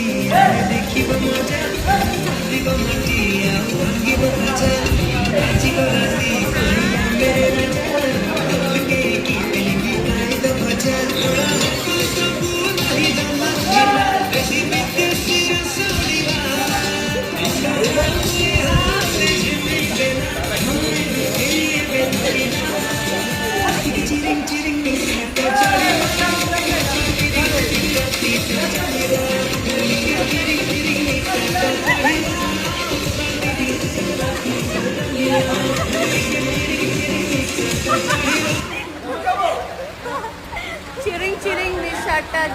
ଦେଖିବ ମଜା ଭାବିବ ମାଟି ଆଉ ଭାଙ୍ଗିବ ମଜା ନାଚିବ ରାତି କହିବା ମେରେ ରାଜା ପକେଇକି ପିଲିକି ଖାଇଦ ଭଜା ସବୁ ନାହିଁ ଜମା ଥିଲା ବେଶୀ ବିଦେଶୀ ଶୁଣିବା ହାସେ ହାସେ ଝିମିକେ ନା ମନେ ଏବେ ଚିରିଂ ଚିରିଂ ନିଶାଟା ଚଳିବ Chiring-chiring di shata